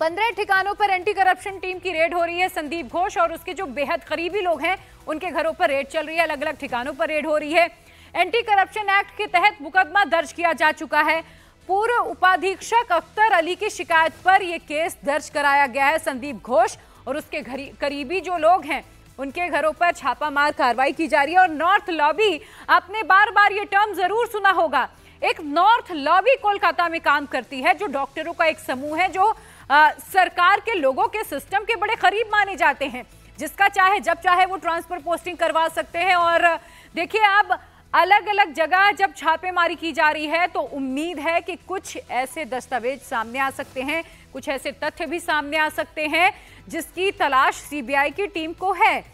15 ठिकानों पर एंटी करप्शन टीम की रेड हो रही है। संदीप घोष और उसके जो बेहद करीबी लोग हैं, उनके घरों पर रेड चल रही है, अलग अलग ठिकानों पर रेड हो रही है। एंटी करप्शन एक्ट के तहत मुकदमा दर्ज किया जा चुका है। पूर्व उपाधीक्षक अख्तर अली की शिकायत पर यह केस दर्ज कराया गया है। संदीप घोष और उसके करीबी जो लोग हैं, उनके घरों पर छापामार कार्रवाई की जा रही है। और नॉर्थ लॉबी, आपने बार बार ये टर्म जरूर सुना होगा, एक नॉर्थ लॉबी कोलकाता में काम करती है, जो डॉक्टरों का एक समूह है, जो सरकार के लोगों के सिस्टम के बड़े करीब माने जाते हैं, जिसका चाहे जब चाहे वो ट्रांसफर पोस्टिंग करवा सकते हैं। और देखिए, अब अलग अलग जगह जब छापेमारी की जा रही है तो उम्मीद है कि कुछ ऐसे दस्तावेज सामने आ सकते हैं, कुछ ऐसे तथ्य भी सामने आ सकते हैं जिसकी तलाश सीबीआई की टीम को है।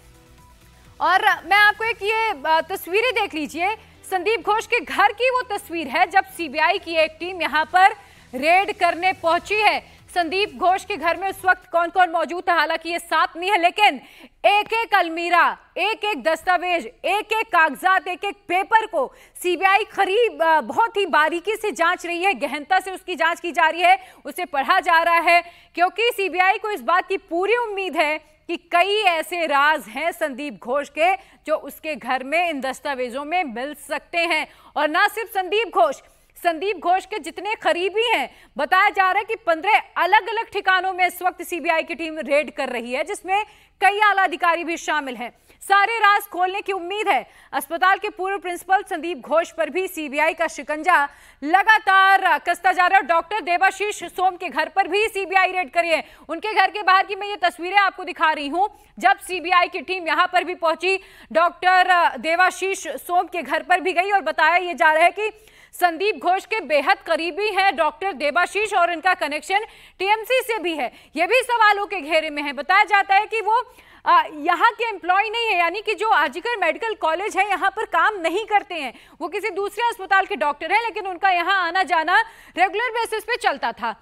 और मैं आपको एक ये तस्वीरें देख लीजिए, संदीप घोष के घर की वो तस्वीर है जब सीबीआई की एक टीम यहां पर रेड करने पहुंची है। संदीप घोष के घर में उस वक्त कौन कौन मौजूद था, हालांकि ये साफ नहीं है, लेकिन एक एक अलमीरा, एक एक दस्तावेज, एक एक कागजात, एक एक पेपर को सीबीआई बहुत ही बारीकी से जांच रही है, गहनता से उसकी जांच की जा रही है, उसे पढ़ा जा रहा है, क्योंकि सीबीआई को इस बात की पूरी उम्मीद है कि कई ऐसे राज हैं संदीप घोष के जो उसके घर में इन दस्तावेजों में मिल सकते हैं। और ना सिर्फ संदीप घोष के जितने करीबी हैं, बताया जा रहा है कि 15 अलग अलग ठिकानों में इस वक्त सीबीआई की टीम रेड कर रही है, जिसमें कई आला अधिकारी भी शामिल हैं। सारे राज खोलने की उम्मीद है। अस्पताल के पूर्व प्रिंसिपल संदीप घोष पर भी सीबीआई का शिकंजा लगातार कसता जा रहा है। डॉक्टर देवाशीष सोम के घर पर भी सीबीआई रेड करी है। उनके घर के बाहर की मैं ये तस्वीरें आपको दिखा रही हूं। जब सीबीआई की टीम यहां पर भी पहुंची, डॉक्टर देवाशीष सोम के घर पर भी गई और बताया ये जा रहा है कि संदीप घोष के बेहद करीबी हैं डॉक्टर देवाशीष और इनका कनेक्शन टीएमसी से भी है। यह भी सवालों के घेरे में है। बताया जाता है कि वो यहाँ के एम्प्लॉय नहीं है, यानी कि जो आरजीकर मेडिकल कॉलेज है यहाँ पर काम नहीं करते हैं, वो किसी दूसरे अस्पताल के डॉक्टर हैं, लेकिन उनका यहाँ आना जाना रेगुलर बेसिस पे चलता था।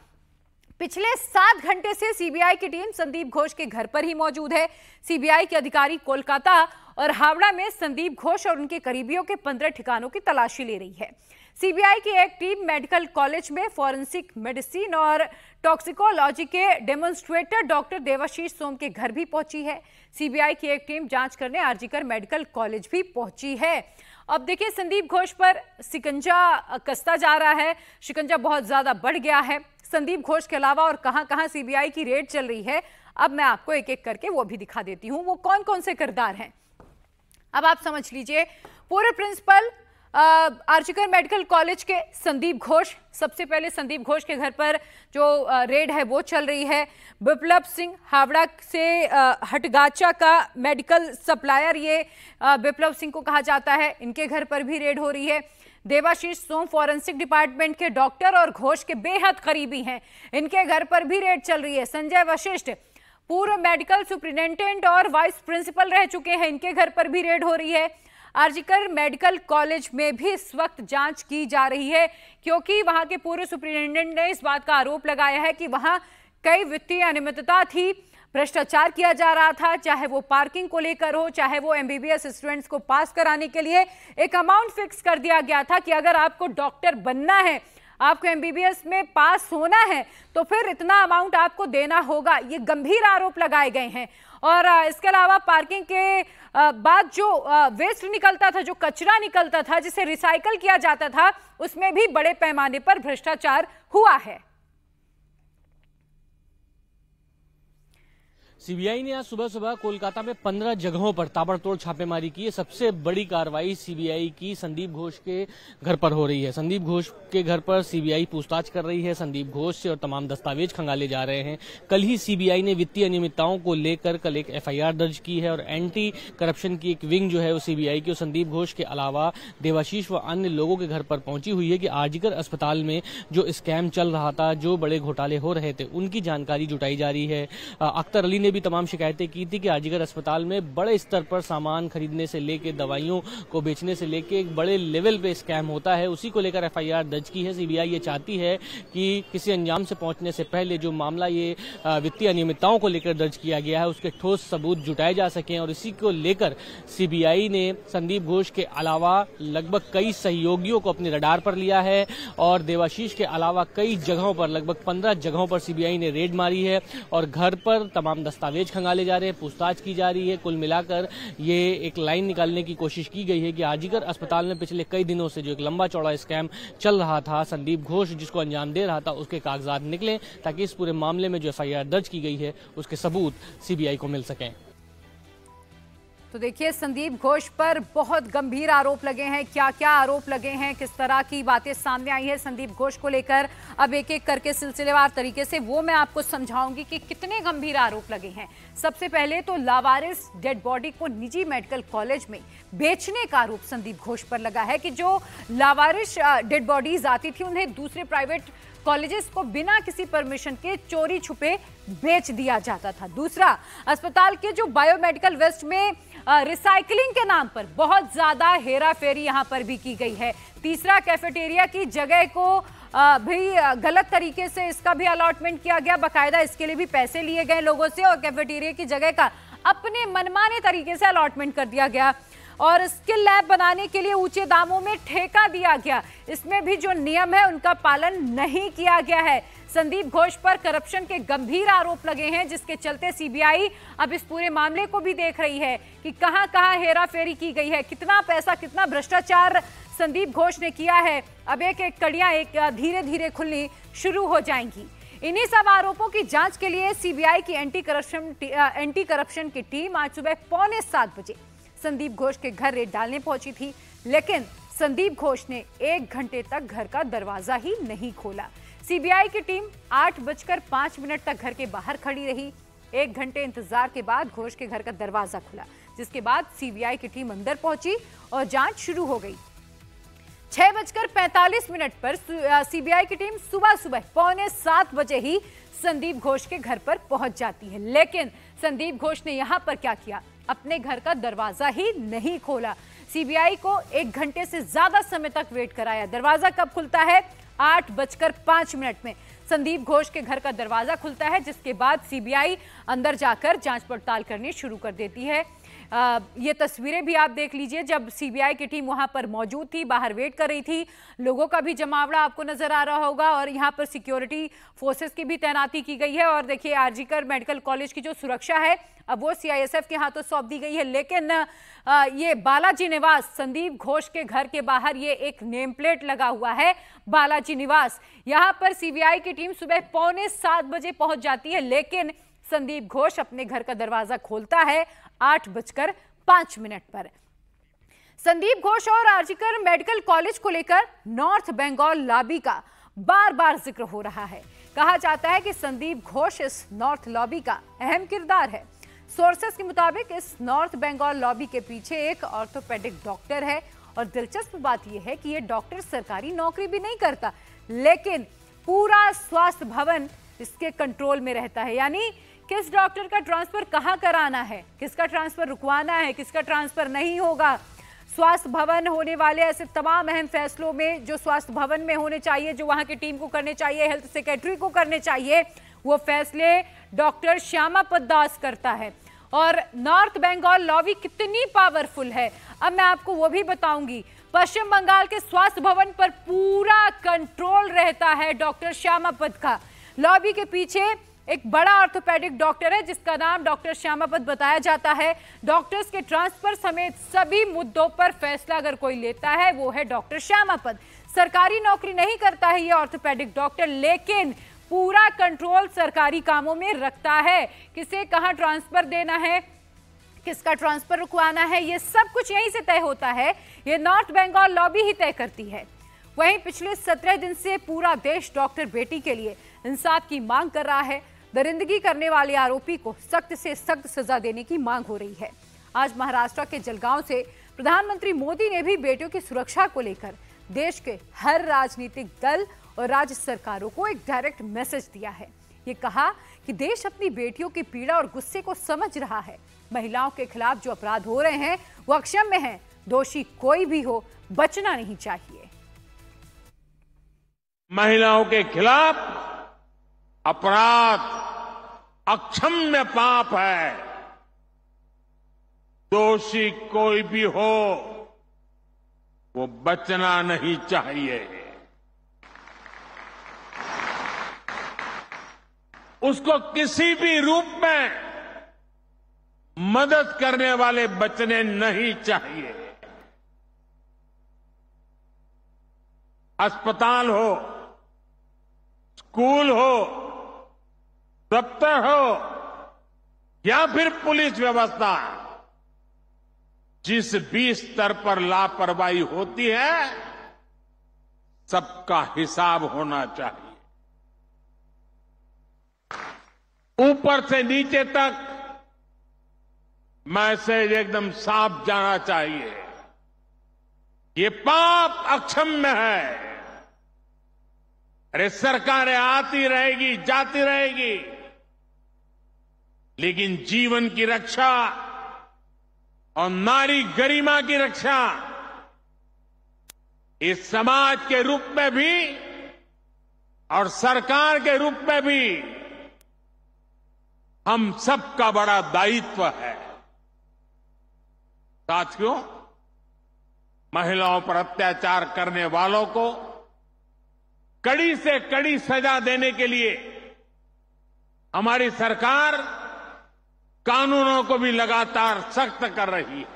पिछले 7 घंटे से सीबीआई की टीम संदीप घोष के घर पर ही मौजूद है। सीबीआई के अधिकारी कोलकाता और हावड़ा में संदीप घोष और उनके करीबियों के 15 ठिकानों की तलाशी ले रही है। सीबीआई की एक टीम मेडिकल कॉलेज में फॉरेंसिक मेडिसिन और टॉक्सिकोलॉजी के डेमोन्स्ट्रेटर डॉक्टर देवाशीष सोम के घर भी पहुंची है। सीबीआई की एक टीम जांच करने आरजीकर मेडिकल कॉलेज भी पहुंची है। अब देखिए, संदीप घोष पर शिकंजा कसता जा रहा है, शिकंजा बहुत ज्यादा बढ़ गया है। संदीप घोष के अलावा और कहां-कहां सीबीआई की रेड चल रही है, अब मैं आपको एक एक करके वो भी दिखा देती हूं, वो कौन कौन से किरदार हैं। अब आप समझ लीजिए, पूर्व प्रिंसिपल आरजीकर मेडिकल कॉलेज के संदीप घोष, सबसे पहले संदीप घोष के घर पर जो रेड है वो चल रही है। बिप्लब सिंह हावड़ा से हटगाचा का मेडिकल सप्लायर, ये बिप्लब सिंह को कहा जाता है, इनके घर पर भी रेड हो रही है। देवाशीष सोम फॉरेंसिक डिपार्टमेंट के डॉक्टर और घोष के बेहद करीबी हैं, इनके घर पर भी रेड चल रही है। संजय वशिष्ठ पूर्व मेडिकल सुपरिटेंडेंट और वाइस प्रिंसिपल रह चुके हैं, इनके घर पर भी रेड हो रही है। आरजीकर मेडिकल कॉलेज में भी इस वक्त जांच की जा रही है, क्योंकि वहां के पूर्व सुपरिटेंडेंट ने इस बात का आरोप लगाया है कि वहां कई वित्तीय अनियमितता थी, भ्रष्टाचार किया जा रहा था, चाहे वो पार्किंग को लेकर हो, चाहे वो एमबीबीएस स्टूडेंट्स को पास कराने के लिए एक अमाउंट फिक्स कर दिया गया था कि अगर आपको डॉक्टर बनना है, आपको एमबीबीएस में पास होना है, तो फिर इतना अमाउंट आपको देना होगा। ये गंभीर आरोप लगाए गए हैं। और इसके अलावा पार्किंग के बाद जो वेस्ट निकलता था, जो कचरा निकलता था, जिसे रिसाइकल किया जाता था, उसमें भी बड़े पैमाने पर भ्रष्टाचार हुआ है। सीबीआई ने आज सुबह सुबह कोलकाता में 15 जगहों पर ताबड़तोड़ छापेमारी की है। सबसे बड़ी कार्रवाई सीबीआई की संदीप घोष के घर पर हो रही है। संदीप घोष के घर पर सीबीआई पूछताछ कर रही है, संदीप घोष से और तमाम दस्तावेज खंगाले जा रहे हैं। कल ही सीबीआई ने वित्तीय अनियमितताओं को लेकर कल एक एफआईआर दर्ज की है और एंटी करप्शन की एक विंग जो है वो सीबीआई की संदीप घोष के अलावा देवाशीष व अन्य लोगों के घर पर पहुंची हुई है कि आरजीकर अस्पताल में जो स्कैम चल रहा था, जो बड़े घोटाले हो रहे थे, उनकी जानकारी जुटाई जा रही है। अख्तर अली ने भी तमाम शिकायतें की थी कि आरजीकर अस्पताल में बड़े स्तर पर सामान खरीदने से लेके दवाइयों को बेचने से लेके एक बड़े लेवल पे स्कैम होता है। उसी को लेकर एफआईआर दर्ज की है। सीबीआई ये चाहती है कि किसी अंजाम से पहुंचने से पहले जो मामला ये वित्तीय अनियमितताओं को लेकर दर्ज किया गया है, उसके ठोस सबूत जुटाए जा सकें। और इसी को लेकर सीबीआई ने संदीप घोष के अलावा लगभग कई सहयोगियों को अपने रडार पर लिया है और देवाशीष के अलावा कई जगहों पर, लगभग 15 जगहों पर सीबीआई ने रेड मारी है और घर पर तमाम दस्तावेज खंगाले जा रहे हैं, पूछताछ की जा रही है। कुल मिलाकर ये एक लाइन निकालने की कोशिश की गई है कि आरजीकर अस्पताल में पिछले कई दिनों से जो एक लंबा चौड़ा स्कैम चल रहा था, संदीप घोष जिसको अंजाम दे रहा था, उसके कागजात निकलें ताकि इस पूरे मामले में जो एफआईआर दर्ज की गई है उसके सबूत सीबीआई को मिल सकें। तो देखिए, संदीप घोष पर बहुत गंभीर आरोप लगे हैं। क्या क्या आरोप लगे हैं, किस तरह की बातें सामने आई है संदीप घोष को लेकर, अब एक एक करके सिलसिलेवार तरीके से वो मैं आपको समझाऊंगी कि कितने गंभीर आरोप लगे हैं। सबसे पहले तो लावारिस डेड बॉडी को निजी मेडिकल कॉलेज में बेचने का आरोप संदीप घोष पर लगा है कि जो लावारिस डेड बॉडीज आती थी उन्हें दूसरे प्राइवेट कॉलेजेस को बिना किसी परमिशन के चोरी छुपे बेच दिया जाता था। दूसरा, अस्पताल के जो बायोमेडिकल वेस्ट में रिसाइकलिंग के नाम पर बहुत ज्यादा हेरा फेरी यहां पर भी की गई है। तीसरा, कैफेटेरिया की जगह को भी गलत तरीके से इसका भी अलॉटमेंट किया गया, बाकायदा इसके लिए भी पैसे लिए गए लोगों से और कैफेटेरिया की जगह का अपने मनमाने तरीके से अलॉटमेंट कर दिया गया और स्किल लैब बनाने के लिए ऊंचे दामों में ठेका दिया गया। इसमें भी जो नियम है उनका पालन नहीं किया गया है। संदीप घोष पर करप्शन के गंभीर आरोप लगे हैं, जिसके चलते सीबीआई अब इस पूरे मामले को भी देख रही है कि कहां कहां हेराफेरी की गई है, कितना पैसा, कितना भ्रष्टाचार संदीप घोष ने किया है। अब एक एक कड़ियां एक धीरे धीरे खुलनी शुरू हो जाएंगी। इन्हीं सब आरोपों की जांच के लिए सीबीआई की एंटी करप्शन की टीम आज सुबह 6:45 बजे संदीप घोष के घर रेड डालने पहुंची थी, लेकिन संदीप घोष ने 1 घंटे तक घर का दरवाजा ही नहीं खोला। सीबीआई की टीम 8:05 तक घर के बाहर खड़ी रही। 1 घंटे इंतजार के बाद घोष के घर का दरवाजा खुला, जिसके बाद सीबीआई की टीम अंदर पहुंची और जांच शुरू हो गई। 6:45 पर सीबीआई की टीम सुबह 6:45 बजे ही संदीप घोष के घर पर पहुंच जाती है, लेकिन संदीप घोष ने यहां पर क्या किया, अपने घर का दरवाजा ही नहीं खोला। सीबीआई को 1 घंटे से ज्यादा समय तक वेट कराया। दरवाजा कब खुलता है? 8:05 में संदीप घोष के घर का दरवाजा खुलता है, जिसके बाद सीबीआई अंदर जाकर जांच पड़ताल करनी शुरू कर देती है। ये तस्वीरें भी आप देख लीजिए, जब सीबीआई की टीम वहां पर मौजूद थी, बाहर वेट कर रही थी। लोगों का भी जमावड़ा आपको नजर आ रहा होगा और यहाँ पर सिक्योरिटी फोर्सेस की भी तैनाती की गई है। और देखिए, आरजीकर मेडिकल कॉलेज की जो सुरक्षा है अब वो सीआईएसएफ के हाथों सौंप दी गई है। लेकिन ये बालाजी निवास, संदीप घोष के घर के बाहर ये एक नेम प्लेट लगा हुआ है, बालाजी निवास। यहाँ पर सीबीआई की टीम सुबह 6:45 बजे पहुंच जाती है, लेकिन संदीप घोष अपने घर का दरवाजा खोलता है 8:05 पर। संदीप घोष और आरजीकर मेडिकल कॉलेज को लेकर नॉर्थ बंगाल लॉबी का बार बार जिक्र हो रहा है। कहा जाता है कि संदीप घोष इस नॉर्थ लॉबी का अहम किरदार है। सोर्सेस के मुताबिक इस नॉर्थ बंगाल लॉबी के पीछे एक ऑर्थोपेडिक डॉक्टर है और दिलचस्प बात यह है कि यह डॉक्टर सरकारी नौकरी भी नहीं करता, लेकिन पूरा स्वास्थ्य भवन इसके कंट्रोल में रहता है। यानी किस डॉक्टर का ट्रांसफर कहां कराना है, किसका ट्रांसफर रुकवाना है, किसका ट्रांसफर नहीं होगा। स्वास्थ्य भवन होने वाले ऐसे तमाम अहम फैसलों में जो स्वास्थ्य भवन में होने चाहिए, जो वहां की टीम को करने चाहिए, हेल्थ सेक्रेटरी को करने चाहिए, वो फैसले डॉक्टर श्यामापद दास करता है। और नॉर्थ बंगाल लॉबी कितनी पावरफुल है अब मैं आपको वो भी बताऊंगी। पश्चिम बंगाल के स्वास्थ्य भवन पर पूरा कंट्रोल रहता है डॉक्टर श्यामापद का। लॉबी के पीछे एक बड़ा ऑर्थोपेडिक डॉक्टर है जिसका नाम डॉक्टर श्यामापद बताया जाता है। डॉक्टर्स के ट्रांसफर समेत सभी मुद्दों पर फैसला अगर कोई लेता है वो है डॉक्टर श्यामापद। सरकारी नौकरी नहीं करता है ये ऑर्थोपेडिक डॉक्टर, लेकिन पूरा कंट्रोल सरकारी कामों में रखता है। किसे कहां ट्रांसफर देना है, किसका ट्रांसफर रुकवाना है, ये सब कुछ यहीं से तय होता है। ये नॉर्थ बंगाल लॉबी ही तय करती है। वहीं पिछले 17 दिन से पूरा देश डॉक्टर बेटी के लिए इंसाफ की मांग कर रहा है। दरिंदगी करने वाले आरोपी को सख्त से सख्त सजा देने की मांग हो रही है। आज महाराष्ट्र के जलगांव से प्रधानमंत्री मोदी ने भी बेटियों की सुरक्षा को लेकर देश के हर राजनीतिक दल और राज्य सरकारों को एक डायरेक्ट मैसेज दिया है। ये कहा कि देश अपनी बेटियों की पीड़ा और गुस्से को समझ रहा है। महिलाओं के खिलाफ जो अपराध हो रहे हैं वो अक्षम्य हैं। दोषी कोई भी हो, बचना नहीं चाहिए। महिलाओं के खिलाफ अपराध अक्षम्य पाप है। दोषी कोई भी हो वो बचना नहीं चाहिए। उसको किसी भी रूप में मदद करने वाले बचने नहीं चाहिए। अस्पताल हो, स्कूल हो, दफ्तर हो या फिर पुलिस व्यवस्था, जिस भी स्तर पर लापरवाही होती है सबका हिसाब होना चाहिए। ऊपर से नीचे तक मैसेज एकदम साफ जाना चाहिए। ये पाप अक्षम्य है। अरे सरकारें आती रहेगी, जाती रहेगी, लेकिन जीवन की रक्षा और नारी गरिमा की रक्षा इस समाज के रूप में भी और सरकार के रूप में भी हम सबका बड़ा दायित्व है। साथियों, महिलाओं पर अत्याचार करने वालों को कड़ी से कड़ी सजा देने के लिए हमारी सरकार कानूनों को भी लगातार सख्त कर रही है।